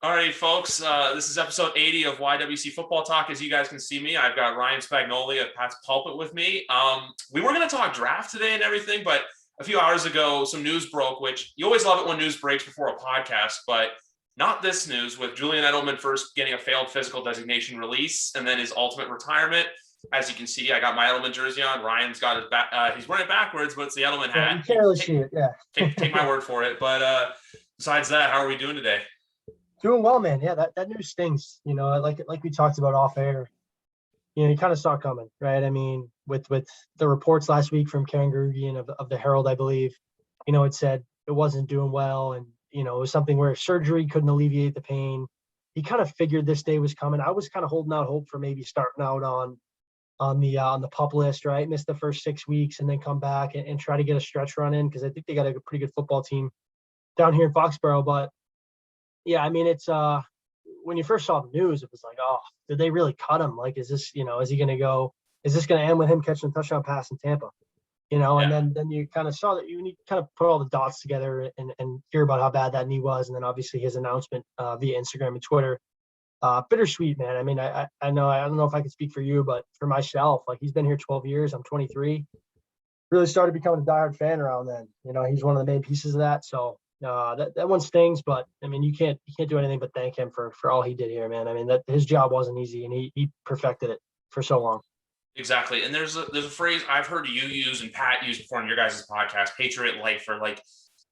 All right, folks. This is episode 80 of YWC Football Talk. As you guys can see me, I've got Ryan Spagnoli of Pat's Pulpit with me. We were going to talk draft today and everything, but a few hours ago, some news broke, which you always love it when news breaks before a podcast, but not this news with Julian Edelman first getting a failed physical designation release and then his ultimate retirement. As you can see, I got my Edelman jersey on. Ryan's got his back. He's wearing it backwards, but it's the Edelman Yeah, hat. you can't really see it. Yeah. Take my word for it. But besides that, how are we doing today? Doing well, man. Yeah, that news stings. Like we talked about off air. You kind of saw it coming, right? I mean, with the reports last week from Karen Gurugian of the Herald, I believe, it said it wasn't doing well, and it was something where surgery couldn't alleviate the pain. He kind of figured this day was coming. I was kind of holding out hope for maybe starting out on the pup list, right? Miss the first 6 weeks and then come back and try to get a stretch run in because I think they got a pretty good football team down here in Foxborough, but. Yeah, I mean, it's when you first saw the news, it was like, oh, did they really cut him? Like, is this, is he going to go? Is this going to end with him catching a touchdown pass in Tampa? And Yeah. then you kind of saw that you need to kind of put all the dots together and hear about how bad that knee was, and then obviously his announcement via Instagram and Twitter. Bittersweet, man. I mean, I know I don't know if I can speak for you, but for myself, like he's been here 12 years. I'm 23. Really started becoming a diehard fan around then. He's one of the main pieces of that. So that one stings, but I mean, you can't do anything but thank him for all he did here, man. I mean, that his job wasn't easy, and he perfected it for so long. Exactly. And there's a phrase I've heard you use and Pat used before on your guys' podcast, Patriot life, or like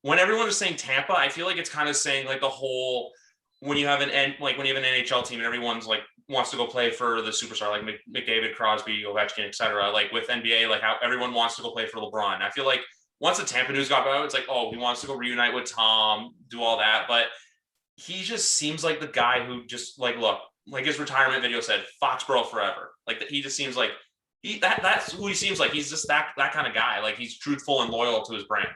when everyone is saying Tampa, I feel like it's kind of saying like the whole when you have an NHL team and everyone's like wants to go play for the superstar like McDavid, Crosby, Ovechkin, etc. Like with NBA, like how everyone wants to go play for LeBron. I feel like once the Tampa news got out, it's like, oh, he wants to go reunite with Tom, do all that. But he just seems like the guy who just like, look, like his retirement video said, Foxborough forever. Like he just seems like that's who he seems like. He's just that kind of guy. Like he's truthful and loyal to his brand.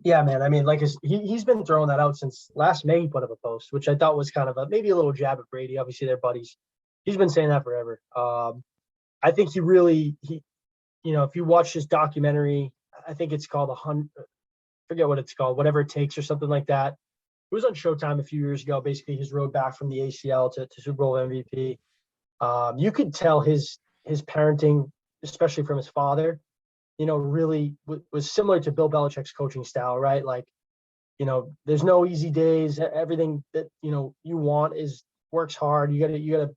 Yeah, man. I mean, like he's been throwing that out since last May. He put up a post, which I thought was kind of maybe a little jab at Brady. Obviously, they're buddies. He's been saying that forever. I think if you watch his documentary, I think it's called forget what it's called, whatever it takes or something like that. It was on Showtime a few years ago. Basically, his road back from the ACL to Super Bowl MVP. You could tell his parenting, especially from his father, really was similar to Bill Belichick's coaching style, right? Like, there's no easy days. Everything that you want is works hard. You gotta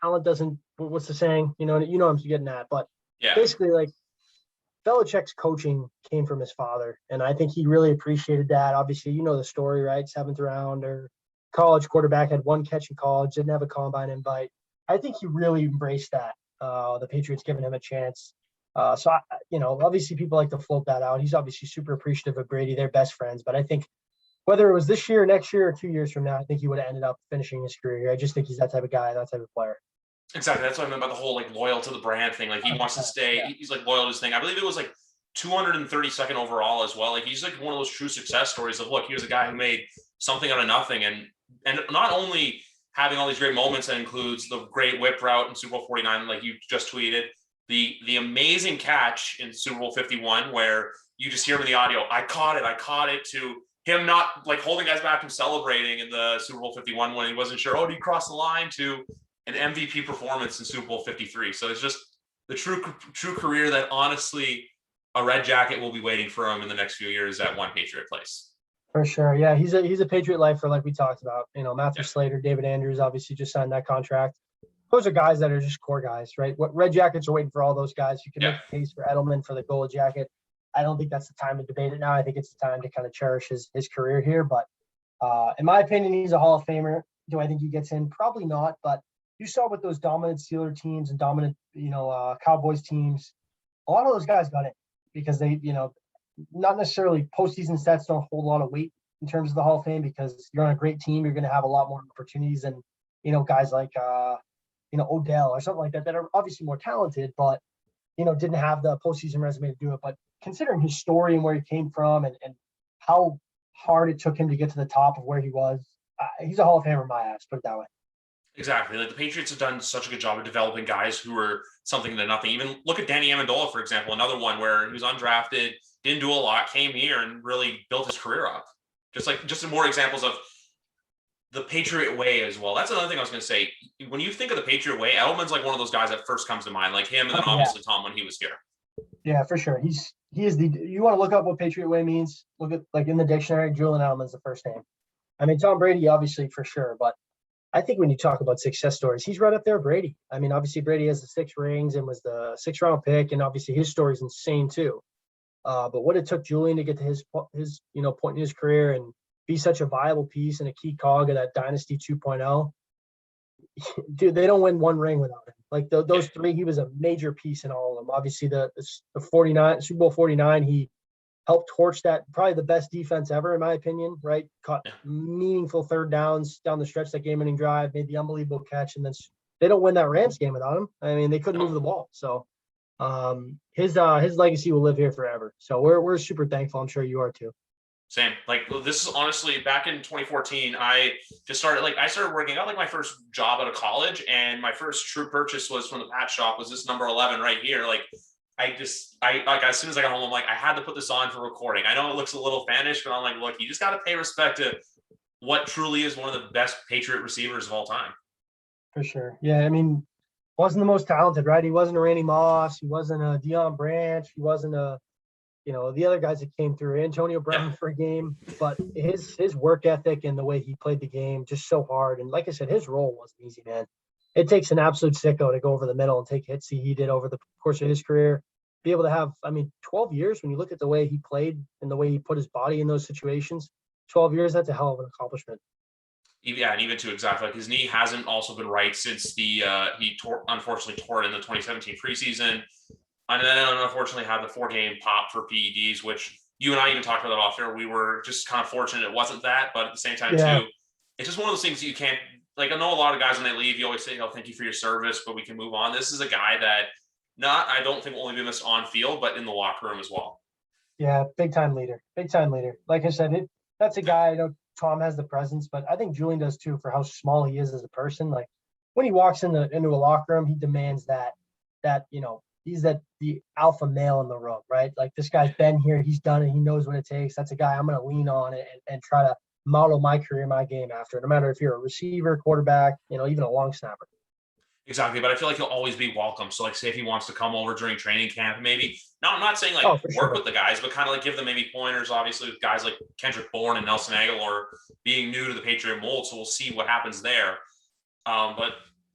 talent doesn't. What's the saying? I'm getting at, but Yeah. basically, like Belichick's coaching came from his father, and I think he really appreciated that. Obviously, the story, right? 7th round or college quarterback, had one catch in college, didn't have a combine invite. I think he really embraced that. The Patriots giving him a chance. Obviously people like to float that out. He's obviously super appreciative of Brady. They're best friends, but I think whether it was this year, next year, or 2 years from now, I think he would have ended up finishing his career here. I just think he's that type of guy, that type of player. Exactly. That's what I meant about the whole like loyal to the brand thing. Like he wants to stay. Yeah. He's like loyal to his thing. I believe it was like 232nd overall as well. Like he's like one of those true success stories of look, here's a guy who made something out of nothing, and not only having all these great moments that includes the great whip route in Super Bowl 49, like you just tweeted, the amazing catch in Super Bowl 51 where you just hear him in the audio, I caught it, to him not like holding guys back from celebrating in the Super Bowl 51 when he wasn't sure, oh, did he cross the line, to an MVP performance in Super Bowl 53. So it's just the true career that honestly a red jacket will be waiting for him in the next few years at one Patriot place. For sure. Yeah, he's a Patriot lifer like we talked about. Matthew Yeah. Slater, David Andrews obviously just signed that contract. Those are guys that are just core guys, right? What red jackets are waiting for all those guys. You can make a case for Edelman for the gold jacket. I don't think that's the time to debate it now. I think it's the time to kind of cherish his career here. But in my opinion, he's a Hall of Famer. Do I think he gets in? Probably not. But you saw with those dominant Steeler teams and dominant, Cowboys teams, a lot of those guys got in because they, not necessarily postseason stats don't hold a lot of weight in terms of the Hall of Fame because you're on a great team. You're going to have a lot more opportunities than, guys like, Odell or something like that are obviously more talented, but, didn't have the postseason resume to do it. But considering his story and where he came from and how hard it took him to get to the top of where he was, he's a Hall of Famer in my eyes, put it that way. Exactly. Like the Patriots have done such a good job of developing guys who are something to nothing. Even look at Danny Amendola, for example, another one where he was undrafted, didn't do a lot, came here and really built his career up. Just some more examples of the Patriot way as well. That's another thing I was going to say. When you think of the Patriot way, Edelman's like one of those guys that first comes to mind, like him, and then obviously Tom when he was here. Yeah, for sure. He is the. You want to look up what Patriot way means? Look at like in the dictionary. Julian Edelman's the first name. I mean, Tom Brady, obviously for sure, but I think when you talk about success stories, he's right up there, Brady. I mean, obviously Brady has the 6 rings and was the 6th round pick, and obviously his story is insane too. But what it took Julian to get to his point in his career and be such a viable piece and a key cog of that dynasty 2.0, dude, they don't win one ring without him. Like those 3, he was a major piece in all of them. Obviously the 49 Super Bowl 49, he helped torch that, probably the best defense ever in my opinion, right? Caught meaningful 3rd downs down the stretch, that game-winning drive, made the unbelievable catch, and then they don't win that Rams game without him. I mean, they couldn't move the ball. So his legacy will live here forever. So we're super thankful. I'm sure you are too. Same. Like this is honestly back in 2014. I started working out like my first job out of college, and my first true purchase was from the Pat shop. Was this number 11 right here? Like as soon as I got home, I'm like, I had to put this on for recording. I know it looks a little fanish, but I'm like, look, you just got to pay respect to what truly is one of the best Patriot receivers of all time. For sure. Yeah, I mean, wasn't the most talented, right? He wasn't a Randy Moss. He wasn't a Deion Branch. He wasn't the other guys that came through, Antonio Brown for a game. But his work ethic and the way he played the game just so hard. And like I said, his role wasn't easy, man. It takes an absolute sicko to go over the middle and take hits he did over the course of his career. Be able to have, 12 years, when you look at the way he played and the way he put his body in those situations, 12 years, that's a hell of an accomplishment. Yeah, and even to exactly, like his knee hasn't also been right since he unfortunately tore it in the 2017 preseason. And then unfortunately had the 4-game pop for PEDs, which you and I even talked about that off air. We were just kind of fortunate it wasn't that, but at the same time too, it's just one of those things that you can't, like, I know a lot of guys when they leave, you always say, oh, thank you for your service, but we can move on. This is a guy that I don't think will only be missed on field, but in the locker room as well. Yeah, big time leader. Like I said, that's a guy, Tom has the presence, but I think Julian does too, for how small he is as a person. Like when he walks into a locker room, he demands that he's the alpha male in the room, right? Like this guy's been here, he's done it, he knows what it takes. That's a guy I'm going to lean on and try to model my career, my game after, no matter if you're a receiver, quarterback, even a long snapper. Exactly, but I feel like he'll always be welcome. So, like, say if he wants to come over during training camp, maybe. No, I'm not saying work with the guys, but kind of like give them maybe pointers. Obviously, with guys like Kendrick Bourne and Nelson Aguilar being new to the Patriot mold, so we'll see what happens there. But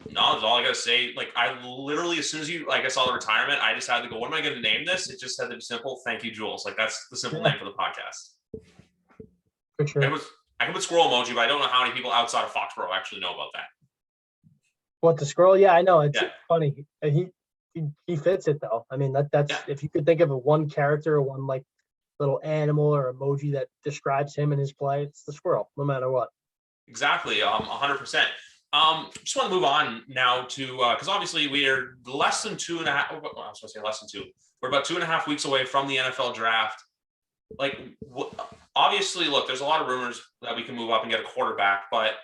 no, that's all I gotta say. Like, I literally, as soon as I saw the retirement, I just had to go, what am I going to name this? It just had to be simple. Thank you, Jules. Like, that's the simple name for the podcast. For sure. I can put squirrel emoji, but I don't know how many people outside of Foxborough actually know about that. What, the squirrel? Yeah, I know. It's funny. He fits it though. I mean, that's if you could think of one character or one like little animal or emoji that describes him and his play, it's the squirrel, no matter what. Exactly. 100%. Just want to move on now to because obviously we are less than 2.5. I was going to say less than 2. We're about 2.5 weeks away from the NFL draft. Like, obviously, look, there's a lot of rumors that we can move up and get a quarterback, but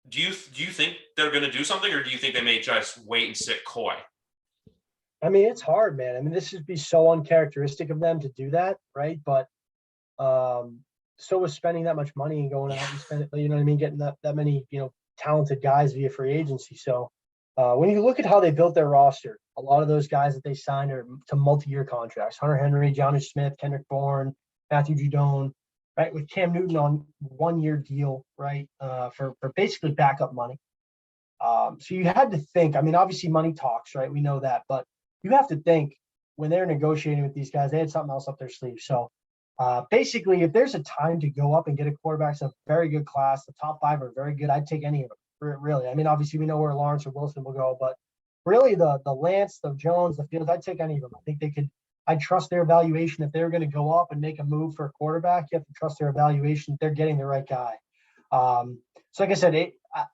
do you think they're going to do something, or do you think they may just wait and sit coy? I mean, it's hard, man. I mean, this would be so uncharacteristic of them to do that, right? But so was spending that much money and going out and spending, you know what I mean, getting that many, talented guys via free agency. So when you look at how they built their roster, a lot of those guys that they signed are to multi-year contracts. Hunter Henry, Johnny Smith, Kendrick Bourne, Matthew Judon, right? With Cam Newton on 1-year deal, right? For basically backup money. So you had to think, I mean, obviously money talks, right? We know that, but you have to think when they're negotiating with these guys, they had something else up their sleeve. So basically, if there's a time to go up and get a quarterback, it's a very good class. The top 5 are very good. I'd take any of them, really. I mean, obviously we know where Lawrence or Wilson will go, but really the Lance, the Jones, the Fields, I'd take any of them. I think I'd trust their evaluation. If they're going to go up and make a move for a quarterback, you have to trust their evaluation. They're getting the right guy. So like I said,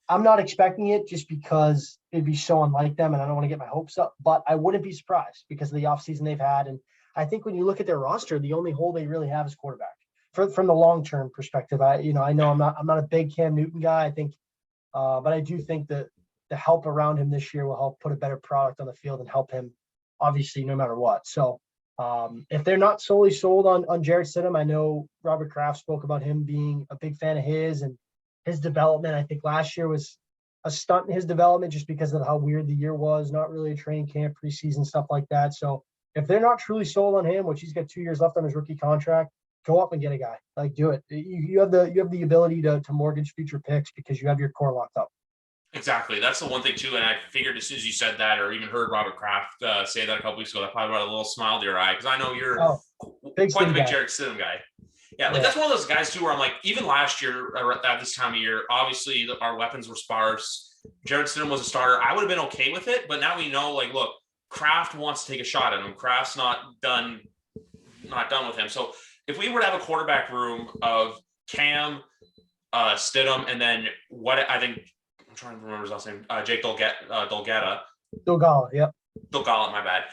I'm not expecting it just because it'd be so unlike them and I don't want to get my hopes up, but I wouldn't be surprised because of the offseason they've had. And I think when you look at their roster, the only hole they really have is quarterback from the long-term perspective. I know I'm not a big Cam Newton guy. I think, but I do think that the help around him this year will help put a better product on the field and help him obviously no matter what. So If they're not solely sold on Jarrett Stidham, I know Robert Kraft spoke about him being a big fan of his and his development. I think last year was a stunt in his development just because of how weird the year was, not really a training camp, preseason, stuff like that. So if they're not truly sold on him, which he's got 2 years left on his rookie contract, go up and get a guy. Like, do it. You have the ability to mortgage future picks because you have your core locked up. Exactly. That's the one thing too. And I figured as soon as you said that, or even heard Robert Kraft say that a couple weeks ago, that probably brought a little smile to your eye because I know you're quite the big Jarrett Stidham guy. Yeah, like that's one of those guys too where I'm like, even last year at this time of year, obviously our weapons were sparse. Jarrett Stidham was a starter. I would have been okay with it, but now we know, like, look, Kraft wants to take a shot at him. Kraft's not done with him. So if we were to have a quarterback room of Cam, Stidham, and then what I think I'm trying to remember his last name, Jake Dolgetta. Yep. Dolgalla, my bad.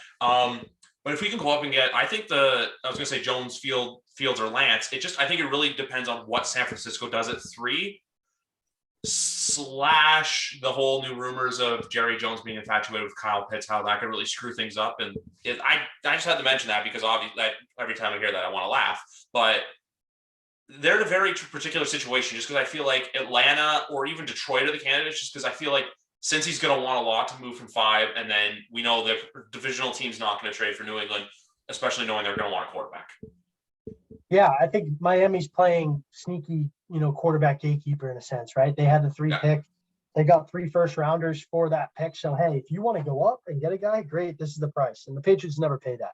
But if we can go up and get, I think I was going to say Jones, Fields, or Lance. I think it really depends on what San Francisco does at 3, / the whole new rumors of Jerry Jones being infatuated with Kyle Pitts, how that could really screw things up. And I just had to mention that because obviously every time I hear that, I want to laugh. But they're in a very particular situation just because I feel like Atlanta or even Detroit are the candidates just because I feel like since he's going to want a lot to move from 5, and then we know the divisional team's not going to trade for New England, especially knowing they're going to want a quarterback. Yeah, I think Miami's playing sneaky, quarterback gatekeeper in a sense, right? They had the 3 pick. They got 3 first-rounders for that pick. So, hey, if you want to go up and get a guy, great, this is the price. And the Patriots never pay that.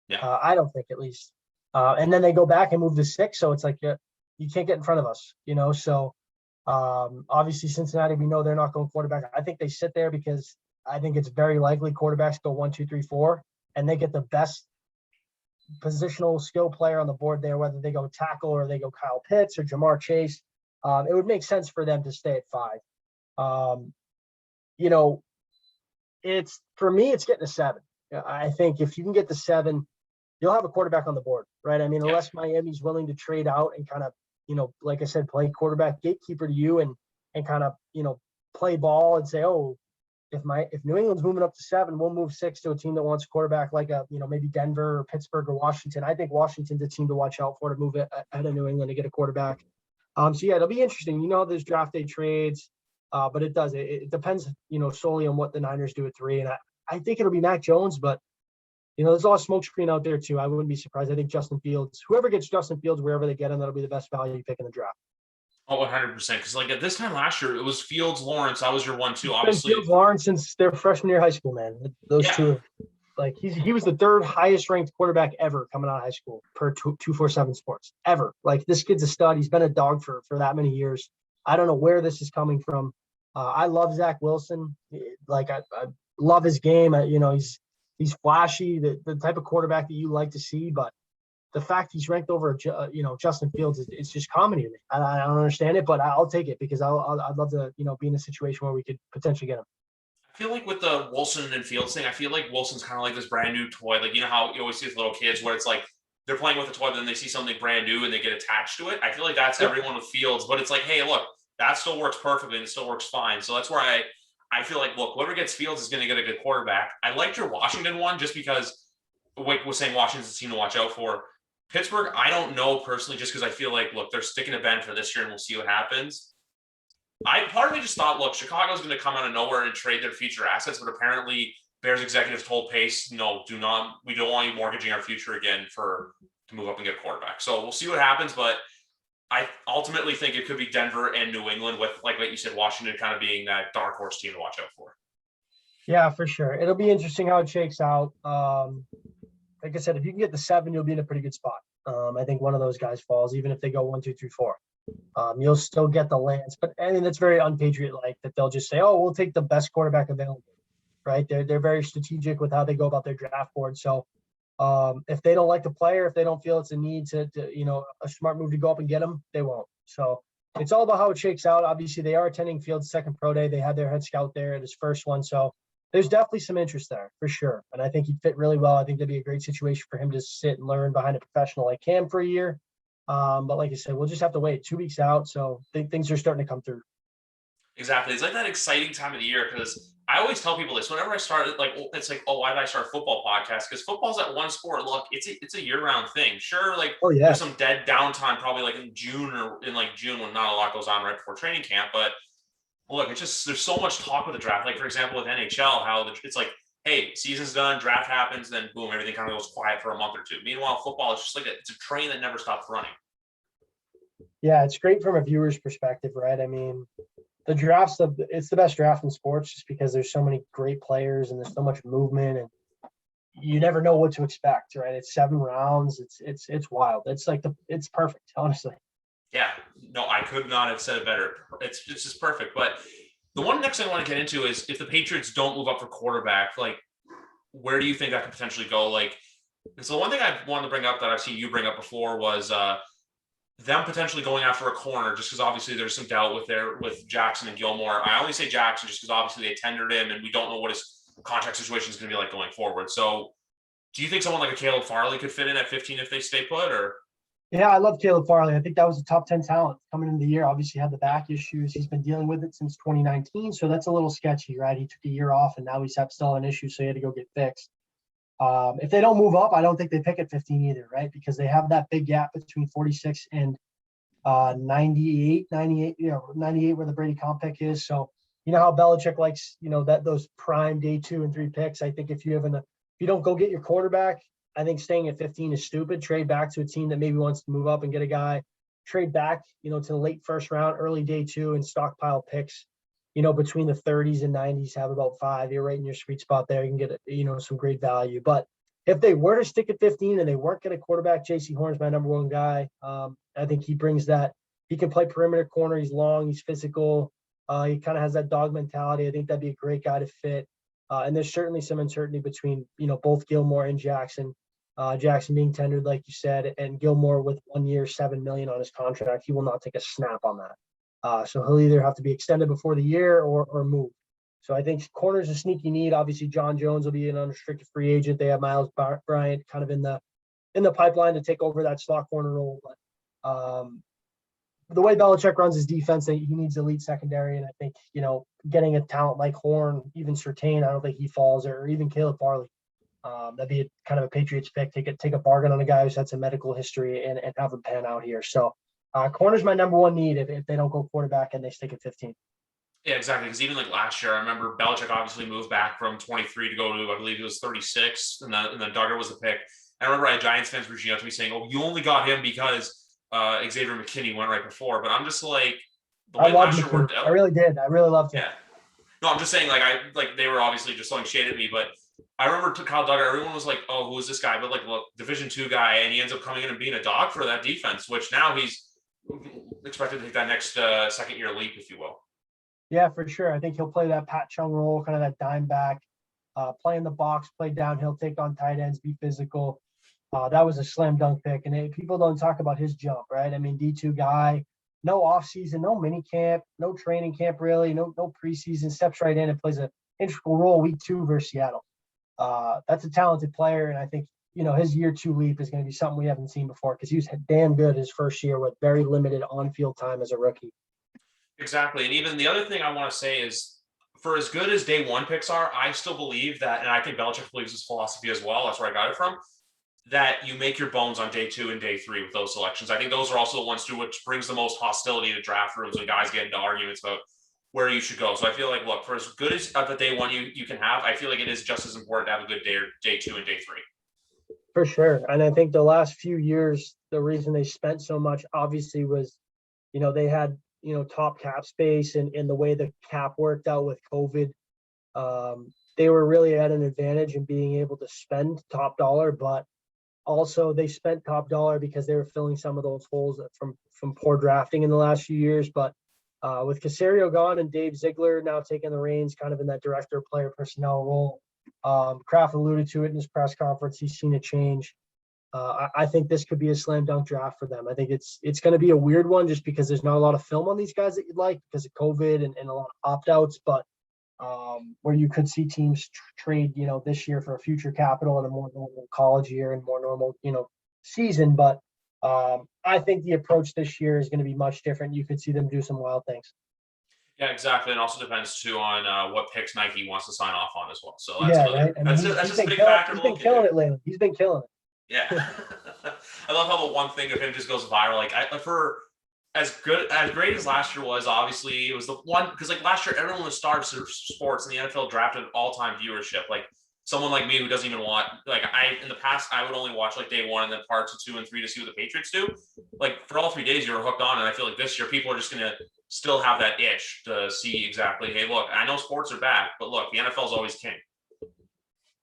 Yeah. I don't think, at least. And then they go back and move to 6, so it's like you can't get in front of us, So, obviously, Cincinnati, we know they're not going quarterback. I think they sit there because I think it's very likely quarterbacks go 1, 2, 3, 4, and they get the best positional skill player on the board there, whether they go tackle or they go Kyle Pitts or Jamar Chase. It would make sense for them to stay at 5. It's for me, it's getting a 7. I think if you can get the 7, you'll have a quarterback on the board, right? I mean, unless Miami's willing to trade out and kind of, like I said, play quarterback gatekeeper to you and kind of, play ball and say, oh, if New England's moving up to 7, we'll move 6 to a team that wants a quarterback like maybe Denver or Pittsburgh or Washington. I think Washington's a team to watch out for to move it ahead of New England to get a quarterback. So yeah, it'll be interesting. There's draft day trades, but it depends, solely on what the Niners do at 3. And I think it'll be Mac Jones, but there's a lot of smoke screen out there too. I wouldn't be surprised. I think Justin Fields, whoever gets Justin Fields, wherever they get him, that'll be the best value pick in the draft. Oh, 100%. Because like at this time last year, it was Fields, Lawrence. That was your 1, 2, obviously. Fields, Lawrence since their freshman year of high school, man. Those two, like he was the 3rd highest ranked quarterback ever coming out of high school per 247 Sports ever. Like this kid's a stud. He's been a dog for that many years. I don't know where this is coming from. I love Zach Wilson. Like I love his game. He's flashy, the type of quarterback that you like to see, but the fact he's ranked over, Justin Fields, it's just comedy to me. I don't understand it, but I'll take it because I'd love to, be in a situation where we could potentially get him. I feel like with the Wilson and Fields thing, I feel like Wilson's kind of like this brand new toy. Like, how you always see with little kids where it's like they're playing with a toy, but then they see something brand new and they get attached to it. I feel like that's everyone with Fields, but it's like, hey, look, that still works perfectly and it still works fine. So that's where I feel like, look, whoever gets Fields is going to get a good quarterback. I liked your Washington one just because Wick was saying Washington's a team to watch out for. Pittsburgh, I don't know personally, just because I feel like, look, they're sticking to Ben for this year and we'll see what happens. Part of me just thought, look, Chicago's going to come out of nowhere and trade their future assets, but apparently Bears executives told Pace, no, we don't want you mortgaging our future again to move up and get a quarterback. So we'll see what happens, but I ultimately think it could be Denver and New England with, like you said, Washington kind of being that dark horse team to watch out for. Yeah, for sure. It'll be interesting how it shakes out. Like I said, if you can get the 7, you'll be in a pretty good spot. I think one of those guys falls, even if they go 1, 2, 3, 4. You'll still get the Lance, but I mean that's very unpatriot-like that they'll just say, "Oh, we'll take the best quarterback available." Right? They're very strategic with how they go about their draft board. So if they don't like the player, if they don't feel it's a need to a smart move to go up and get them, they won't. So it's all about how it shakes out. Obviously, they are attending Fields' second pro day. They had their head scout there at his first one, so there's definitely some interest there for sure. And I think he'd fit really well. I think that'd be a great situation for him to sit and learn behind a professional like Cam for a year. But like I said, we'll just have to wait 2 weeks out. So things are starting to come through. Exactly. It's like that exciting time of the year because I always tell people this whenever I start, like, it's like, oh, why did I start a football podcast? Because football's that one sport. Look, it's a year-round thing. Sure, like Oh yeah. there's some dead downtime, probably like in June when not a lot goes on right before training camp. But look, it's just there's so much talk with the draft. Like for example, with NHL, it's like, hey, season's done, draft happens, then boom, everything kind of goes quiet for a month or two. Meanwhile, football is just like it's a train that never stops running. Yeah, it's great from a viewer's perspective, right? I mean, it's the best draft in sports just because there's so many great players and there's so much movement and you never know what to expect, right? It's 7 rounds. It's wild. It's perfect, honestly. Yeah, no, I could not have said it better. It's just perfect. But the one next thing I want to get into is if the Patriots don't move up for quarterback, like where do you think that could potentially go? Like, so the one thing I wanted to bring up that I've seen you bring up before was them potentially going after a corner, just because obviously there's some doubt with Jackson and Gilmore. I only say Jackson just because obviously they tendered him, and we don't know what his contract situation is going to be like going forward. So, do you think someone like a Caleb Farley could fit in at 15 if they stay put, or? Yeah, I love Caleb Farley. I think that was a top 10 talent coming into the year. Obviously had the back issues. He's been dealing with it since 2019. So that's a little sketchy, right? He took a year off and now he's still an issue. So he had to go get fixed. If they don't move up, I don't think they pick at 15 either, right? Because they have that big gap between 46 and 98, 98 where the Brady comp pick is. So you know how Belichick likes, that those prime day 2 and 3 picks. I think if you don't go get your quarterback, I think staying at 15 is stupid. Trade back to a team that maybe wants to move up and get a guy. Trade back, to the late first round, early day 2, and stockpile picks. Between the 30s and 90s, have about 5. You're right in your sweet spot there. You can get some great value. But if they were to stick at 15 and they weren't going to quarterback, J.C. Horn's my number one guy. I think he brings that. He can play perimeter corner. He's long. He's physical. He kind of has that dog mentality. I think that'd be a great guy to fit. And there's certainly some uncertainty between, both Gilmore and Jackson. Jackson being tendered, like you said, and Gilmore with 1 year, $7 million on his contract. He will not take a snap on that. So he'll either have to be extended before the year or move. So I think corner's a sneaky need. Obviously, John Jones will be an unrestricted free agent. They have Miles Bryant kind of in the pipeline to take over that slot corner role. But the way Belichick runs his defense, he needs elite secondary. And I think, getting a talent like Horn, even Surtain, I don't think he falls, or even Caleb Farley. That'd be kind of a Patriots pick. Take a bargain on a guy who's had some medical history and have him pan out here. So corner's my number one need if they don't go quarterback and they stick at 15. Yeah, exactly. Because even like last year, I remember Belichick obviously moved back from 23 to go to, I believe it was 36, and then Duggar was the pick. And I remember I had Giants fans reaching out to me saying, "Oh, you only got him because Xavier McKinney went right before." But I'm just like, the way last year worked out. I really did. I really loved him. Yeah. No, I'm just saying, they were obviously just throwing shade at me, but I remember to Kyle Duggar, everyone was like, "Oh, who is this guy?" But like, look, Division II guy, and he ends up coming in and being a dog for that defense, which now he's expected to take that next second year leap, if you will. Yeah, for sure. I think he'll play that Pat Chung role, kind of that dime back, play in the box, play downhill, take on tight ends, be physical. That was a slam dunk pick. And people don't talk about his jump, right? I mean, D2 guy, no offseason, no mini camp, no training camp really, no preseason, steps right in and plays an integral role week 2 versus Seattle. That's a talented player. And I think, his year 2 leap is going to be something we haven't seen before because he was damn good his first year with very limited on-field time as a rookie. Exactly. And even the other thing I want to say is, for as good as day 1 picks are, I still believe that, and I think Belichick believes this philosophy as well, that's where I got it from, that you make your bones on day 2 and day 3 with those selections. I think those are also the ones too, which brings the most hostility to draft rooms when guys get into arguments about where you should go. So I feel like, look, for as good as the day 1 you can have, I feel like it is just as important to have a good day 2 and day 3. For sure. And I think the last few years, the reason they spent so much obviously was, they had, top cap space and the way the cap worked out with COVID. They were really at an advantage in being able to spend top dollar, but also they spent top dollar because they were filling some of those holes from poor drafting in the last few years. But with Caserio gone and Dave Ziegler now taking the reins kind of in that director of player personnel role, Kraft alluded to it in his press conference. He's seen a change. I think this could be a slam dunk draft for them. I think it's going to be a weird one just because there's not a lot of film on these guys that you'd like because of COVID and a lot of opt-outs, but where you could see teams trade, this year for a future capital and a more normal college year and more normal, season. But I think the approach this year is going to be much different. You could see them do some wild things. Yeah, exactly. And also depends too on what picks Nike wants to sign off on as well. So that's Yeah, another right. I mean, that's he's just a been big killing factor he's to been look into. killing it lately. He's been killing Yeah. it. I love how the one thing of him just goes viral. Like for as great as last year was, obviously it was the one because like last year everyone was starved for sports and the NFL drafted all-time viewership. Like someone like me who doesn't even watch like I in the past I would only watch like day one and then parts of 2 and 3 to see what the Patriots do. Like for all 3 days you were hooked on, and I feel like this year people are just gonna still have that itch to see exactly, hey, look, I know sports are back, but look, the NFL is always king.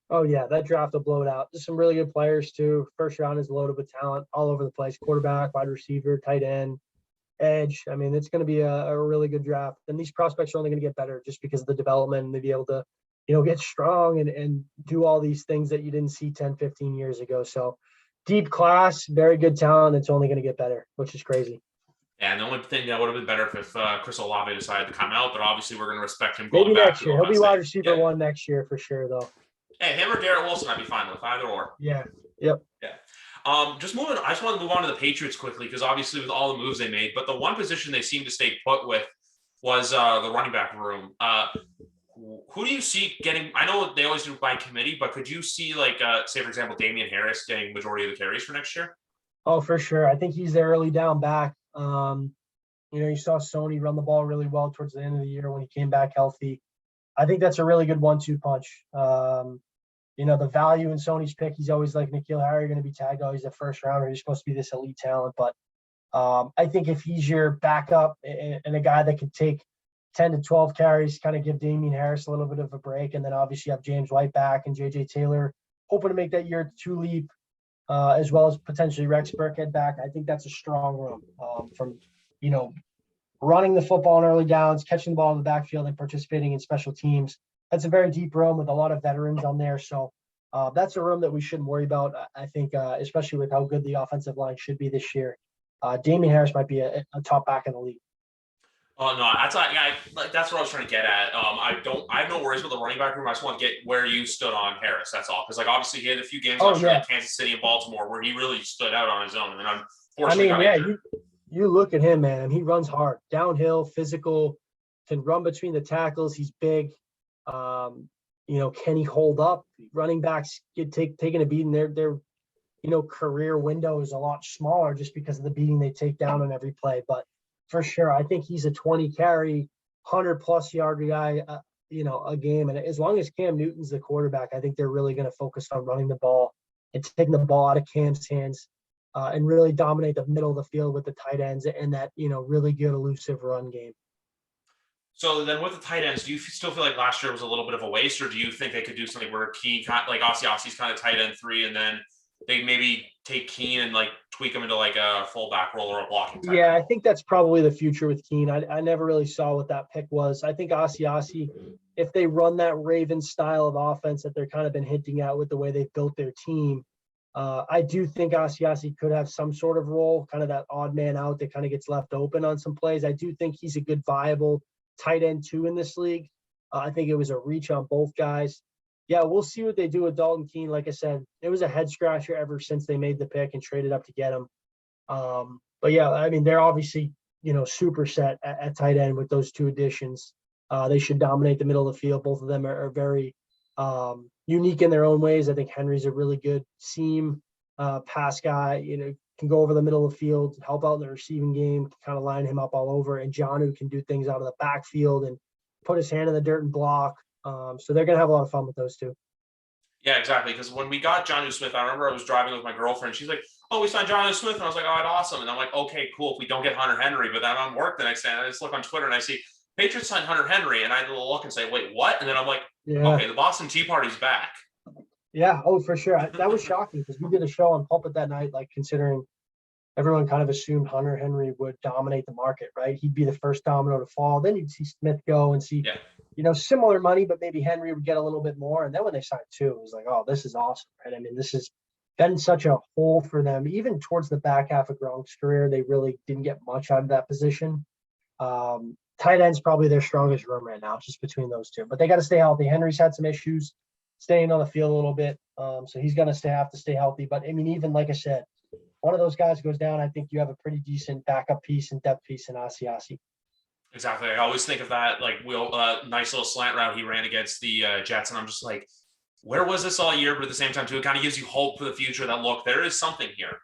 Oh yeah, that draft will blow it out. There's some really good players too. First round is loaded with talent all over the place. Quarterback, wide receiver, tight end, edge. I mean, it's going to be a really good draft. And these prospects are only going to get better just because of the development and to be able to, get strong and do all these things that you didn't see 10, 15 years ago. So deep class, very good talent. It's only going to get better, which is crazy. Yeah, and the only thing that would have been better if Chris Olave decided to come out, but obviously we're going to respect him going Maybe back next to year. He'll Ohio be wide State. receiver Yeah. one next year for sure, though. Hey, him or Garrett Wilson, I'd be fine with either or. Yeah. Yep. Yeah. Just moving. I just want to move on to the Patriots quickly because obviously with all the moves they made, but the one position they seemed to stay put with was the running back room. Who do you see getting? I know they always do by committee, but could you see like say for example Damian Harris getting majority of the carries for next year? Oh, for sure. I think he's the early down back. You saw Sony run the ball really well towards the end of the year when he came back healthy. I think that's a really good 1-2 punch. The value in Sony's pick, he's always like N'Keal Harry going to be tagged. Oh, he's a first rounder. He's supposed to be this elite talent. But I think if he's your backup and a guy that can take 10 to 12 carries, kind of give Damian Harris a little bit of a break. And then obviously you have James White back and JJ Taylor hoping to make that year 2 leap, as well as potentially Rex Burkhead back. I think that's a strong room from, running the football in early downs, catching the ball in the backfield, and participating in special teams. That's a very deep room with a lot of veterans on there. So that's a room that we shouldn't worry about. I think, especially with how good the offensive line should be this year. Damian Harris might be a top back in the league. Oh no, that's what I was trying to get at. I have no worries with the running back room. I just want to get where you stood on Harris. That's all. Because like obviously he had a few games last year like Kansas City and Baltimore where he really stood out on his own, and unfortunately you look at him, man. He runs hard, downhill, physical, can run between the tackles. He's big. Can he hold up? Running backs get taking a beating. Their career window is a lot smaller just because of the beating they take down on every play. But for sure, I think he's a 20 carry, 100+ yard guy, a game. And as long as Cam Newton's the quarterback, I think they're really going to focus on running the ball and taking the ball out of Cam's hands. And really dominate the middle of the field with the tight ends and that, really good elusive run game. So then with the tight ends, do you still feel like last year was a little bit of a waste, or do you think they could do something where Keen, like Asiasi's kind of tight end 3, and then they maybe take Keen and like tweak him into like a fullback role or a blocking tight end? I think that's probably the future with Keen. I never really saw what that pick was. I think Asiasi, if they run that Ravens style of offense that they're kind of been hinting at with the way they've built their team, I do think Asiasi could have some sort of role, kind of that odd man out that kind of gets left open on some plays. I do think he's a good viable tight end 2 in this league. I think it was a reach on both guys. Yeah, we'll see what they do with Dalton Keene. Like I said, it was a head scratcher ever since they made the pick and traded up to get him. But yeah, I mean, they're obviously, super set at tight end with those 2 additions. They should dominate the middle of the field. Both of them are very unique in their own ways. I think Henry's a really good seam pass guy, can go over the middle of the field, help out in the receiving game, kind of line him up all over. And Jonnu can do things out of the backfield and put his hand in the dirt and block. So they're going to have a lot of fun with those 2. Yeah, exactly. Because when we got Jonnu Smith, I remember I was driving with my girlfriend. She's like, "Oh, we signed Jonnu Smith," and I was like, "Oh, that's awesome." And I'm like, "Okay, cool. If we don't get Hunter Henry," but then I'm on work the next day, and I just look on Twitter and I see Patriots signed Hunter Henry, and I look and say, "Wait, what?" And then I'm like, "Okay, the Boston Tea Party's back." Yeah, oh, for sure. That was shocking because we did a show on Pulpit that night, like considering everyone kind of assumed Hunter Henry would dominate the market, right? He'd be the first domino to fall. Then you'd see Smith go and see, similar money, but maybe Henry would get a little bit more. And then when they signed 2, it was like, oh, this is awesome, right? I mean, this has been such a hole for them. Even towards the back half of Gronk's career, they really didn't get much out of that position. Tight end's probably their strongest room right now, just between those 2. But they got to stay healthy. Henry's had some issues staying on the field a little bit. So he's going to have to stay healthy. But, I mean, even like I said, one of those guys goes down, I think you have a pretty decent backup piece and depth piece in Asiasi. Exactly. I always think of that, like, nice little slant route he ran against the Jets. And I'm just like, where was this all year? But at the same time, too, it kind of gives you hope for the future that, look, there is something here.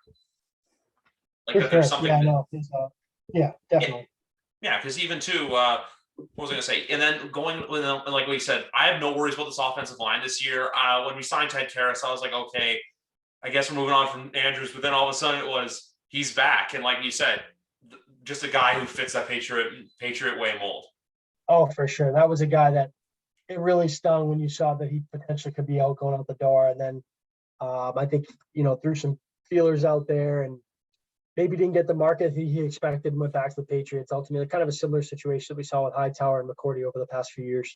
Like, For that there's sure. something. Yeah, no. Yeah, definitely. Yeah, because even too, what was I going to say? And then going with, like we said, I have no worries about this offensive line this year. When we signed Ted Karras, I was like, okay, I guess we're moving on from Andrews. But then all of a sudden, he's back, and like you said, just a guy who fits that Patriot way mold. Oh, for sure. That was a guy that it really stung when you saw that he potentially could be out going out the door. And then I think, threw some feelers out there and maybe didn't get the market he expected and went back to the Patriots. Ultimately, kind of a similar situation that we saw with Hightower and McCourty over the past few years.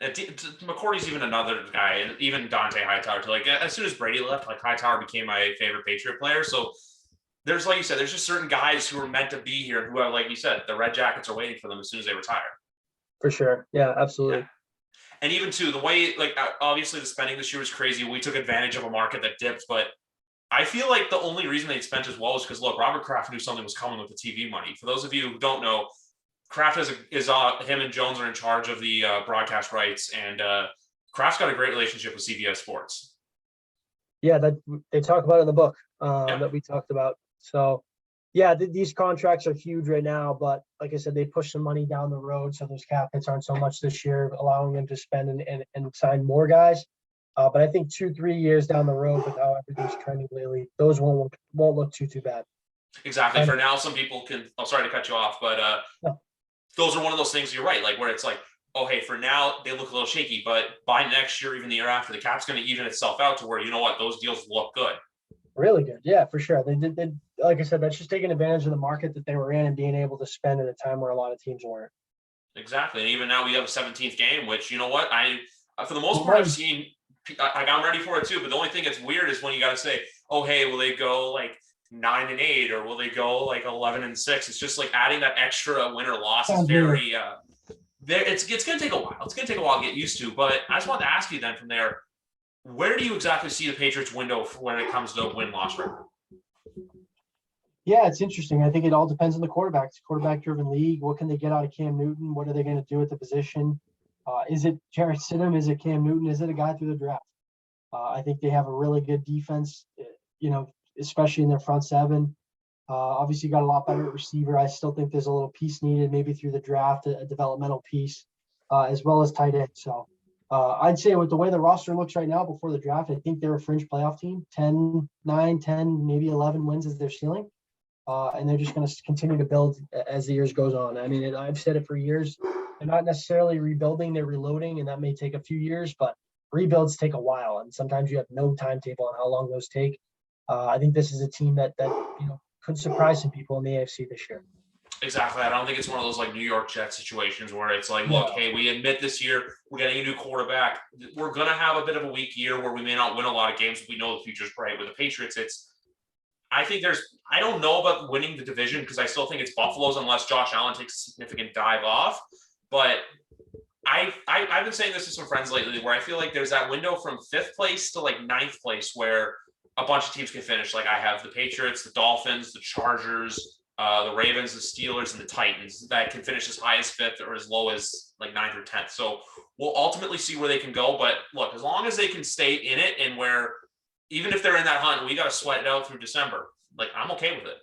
McCourty's even another guy, and even Dante Hightower. Like, as soon as Brady left, like, Hightower became my favorite Patriot player. So there's, like you said, there's just certain guys who are meant to be here who are, like you said, the Red Jackets are waiting for them as soon as they retire. For sure. Yeah, absolutely. Yeah. And even too, the way, like, obviously the spending this year was crazy. We took advantage of a market that dipped, but I feel like the only reason they spent as well is because, look, Robert Kraft knew something was coming with the TV money. For those of you who don't know, Kraft is him and Jones are in charge of the broadcast rights, and Kraft's got a great relationship with CBS Sports. Yeah, that they talk about in the book Yeah. that we talked about. So, yeah, these contracts are huge right now, but like I said, they push some money down the road, so those cap hits aren't so much this year, allowing them to spend and sign more guys. But I think 2-3 years down the road, with how everything's trending lately, those won't look too bad. Exactly. For now, some people can. I'm sorry to cut you off, but No. those are one of those things. You're right. Like, where it's like, oh, hey, for now they look a little shaky, but by next year, even the year after, the cap's going to even itself out to where, you know what, those deals look good. Really good. Yeah, for sure. They did. Like I said, that's just taking advantage of the market that they were in and being able to spend at a time where a lot of teams weren't. Exactly. And even now we have a 17th game, which, you know what, for the most part, I've seen. I'm ready for it too. But the only thing that's weird is when you got to say, oh, hey, will they go like 9-8 or will they go like 11-6? It's just like adding that extra win or loss is very. It's going to take a while. It's going to take a while to get used to. But I just want to ask you then from there, where do you exactly see the Patriots window for when it comes to win-loss record? Yeah, it's interesting. I think it all depends on the quarterback. It's a quarterback-driven league. What can they get out of Cam Newton? What are they going to do at the position? Is it Jarrett Stidham? Is it Cam Newton? Is it a guy through the draft? I think they have a really good defense, especially in their front seven. Obviously, you got a lot better at receiver. I still think there's a little piece needed, maybe through the draft, a developmental piece, as well as tight end. So I'd say with the way the roster looks right now before the draft, I think they're a fringe playoff team. 9, 10, maybe 11 wins is their ceiling. And they're just going to continue to build as the years goes on. I mean, I've said it for years. They're not necessarily rebuilding, they're reloading, and that may take a few years, but rebuilds take a while, and sometimes you have no timetable on how long those take. I think this is a team that could surprise some people in the AFC this year. Exactly. I don't think it's one of those like New York Jets situations where it's like, look, hey, we admit this year we're getting a new quarterback. We're going to have a bit of a weak year where we may not win a lot of games, but we know the future's bright. With the Patriots, I don't know about winning the division because I still think it's Buffalo's unless Josh Allen takes a significant dive off. But I've been saying this to some friends lately where I feel like there's that window from 5th place to like 9th place where a bunch of teams can finish. Like I have the Patriots, the Dolphins, the Chargers, the Ravens, the Steelers, and the Titans that can finish as high as 5th or as low as like 9th or 10th. So we'll ultimately see where they can go. But look, as long as they can stay in it and where even if they're in that hunt, we got to sweat it out through December. Like I'm okay with it.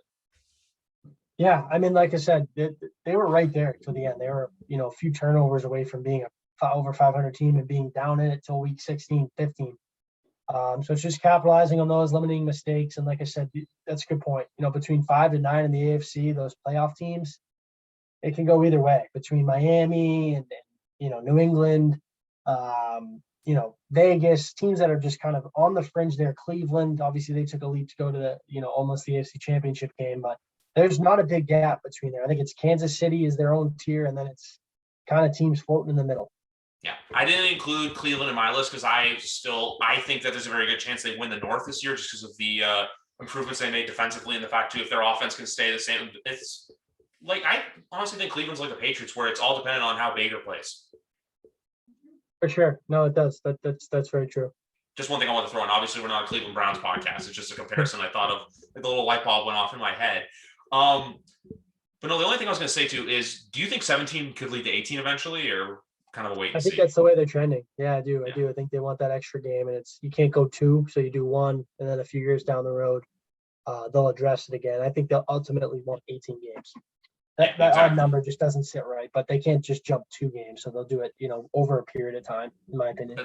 Yeah, I mean, like I said, they were right there to the end. They were, a few turnovers away from being a over 500 team and being down in it till week 16, 15. So it's just capitalizing on those, limiting mistakes. And like I said, that's a good point. Between 5 and 9 in the AFC, those playoff teams, it can go either way. Between Miami and New England, Vegas, teams that are just kind of on the fringe there. Cleveland, obviously they took a leap to go to the, almost the AFC Championship game, but there's not a big gap between there. I think it's Kansas City is their own tier, and then it's kind of teams floating in the middle. Yeah, I didn't include Cleveland in my list because I think that there's a very good chance they win the North this year just because of the improvements they made defensively and the fact too if their offense can stay the same. It's like I honestly think Cleveland's like the Patriots where it's all dependent on how Baker plays. For sure, no, it does. That's very true. Just one thing I want to throw in. Obviously, we're not a Cleveland Browns podcast. It's just a comparison I thought of. Like the little light bulb went off in my head. But no, the only thing I was going to say too is, do you think 17 could lead to 18 eventually, or kind of a wait I and think see? that's the way they're trending. Yeah, I do. I Yeah. do. I think they want that extra game, and you can't go two, so you do one, and then a few years down the road, they'll address it again. I think they'll ultimately want 18 games. Yeah, That odd exactly. number just doesn't sit right, but they can't just jump 2 games, so they'll do it, over a period of time, in my opinion.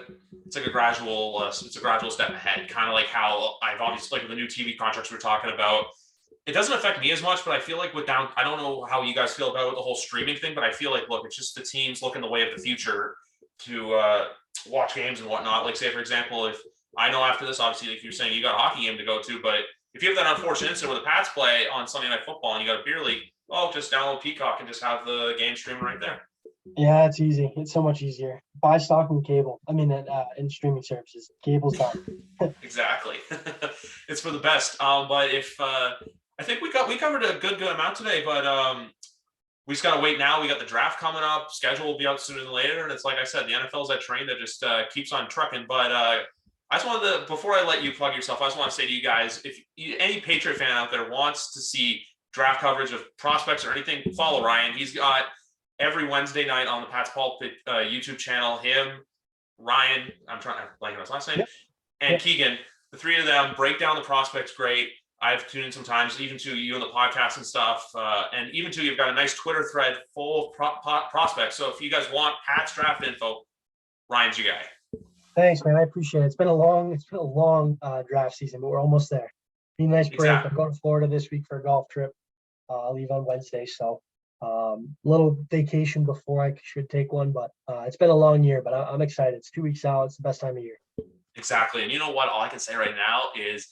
It's like a gradual, it's a gradual step ahead, kind of like how I've obviously like the new TV contracts we're talking about. It doesn't affect me as much, but I feel like I don't know how you guys feel about the whole streaming thing, but I feel like, look, it's just the teams looking the way of the future to watch games and whatnot. Like, say, for example, if I know after this, obviously, like you're saying, you got a hockey game to go to, but if you have that unfortunate incident where the Pats play on Sunday Night Football and you got a beer league, just download Peacock and just have the game streaming right there. Yeah, it's easy. It's so much easier. Buy stock in cable. I mean, in streaming services. Cable's done. Exactly. It's for the best. But if I think we covered a good amount today, but we just gotta wait now. We got the draft coming up. Schedule will be out sooner than later, and it's like I said, the NFL's that train that just keeps on trucking. But I just wanted to, before I let you plug yourself, I just want to say to you guys, if any Patriot fan out there wants to see draft coverage of prospects or anything, follow Ryan. He's got every Wednesday night on the Pat's Pulpit YouTube channel. Him, Ryan, I'm trying to blank on his last name, and Yep. Keegan, the three of them break down the prospects great. I've tuned in sometimes, even to you on the podcast and stuff. And even to you've got a nice Twitter thread full of prospects. So if you guys want Pat's draft info, Ryan's your guy. Thanks, man. I appreciate it. It's been a long draft season, but we're almost there. Be a nice break. Exactly. I'm going to Florida this week for a golf trip. I'll leave on Wednesday, so little vacation before I should take one. But it's been a long year, but I'm excited. It's 2 weeks out. It's the best time of year. Exactly. And you know what? All I can say right now is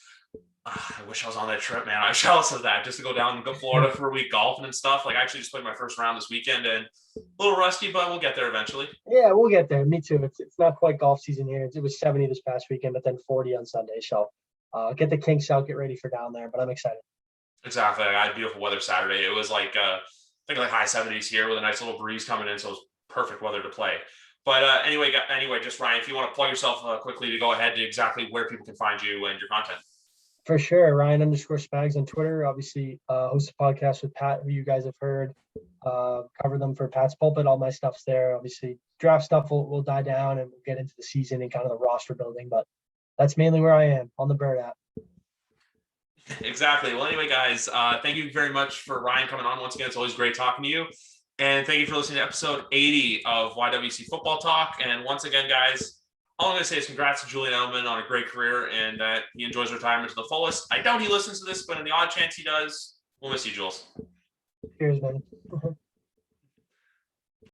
I wish I was on that trip, man. I'm jealous of that. Just to go down and go to Florida for a week golfing and stuff. Like I actually just played my first round this weekend and a little rusty, but we'll get there eventually. Yeah, we'll get there. Me too. It's not quite golf season here. It was 70 this past weekend, but then 40 on Sunday. So get the kinks out, get ready for down there. But I'm excited. Exactly. I had beautiful weather Saturday. It was like I think like high 70s here with a nice little breeze coming in, so it was perfect weather to play. But anyway, just Ryan, if you want to plug yourself quickly to go ahead to exactly where people can find you and your content. For sure. Ryan_Spags on Twitter. Obviously, host a podcast with Pat, who you guys have heard. Cover them for Pat's Pulpit. All my stuff's there. Obviously, draft stuff will die down and we'll get into the season and kind of the roster building. But that's mainly where I am on the Bird app. Exactly. Well, anyway, guys, thank you very much for Ryan coming on once again. It's always great talking to you. And thank you for listening to episode 80 of YWC Football Talk. And once again, guys, all I'm going to say is congrats to Julian Edelman on a great career and that he enjoys retirement to the fullest. I doubt he listens to this, but in the odd chance he does, we'll miss you, Jules. Cheers, man.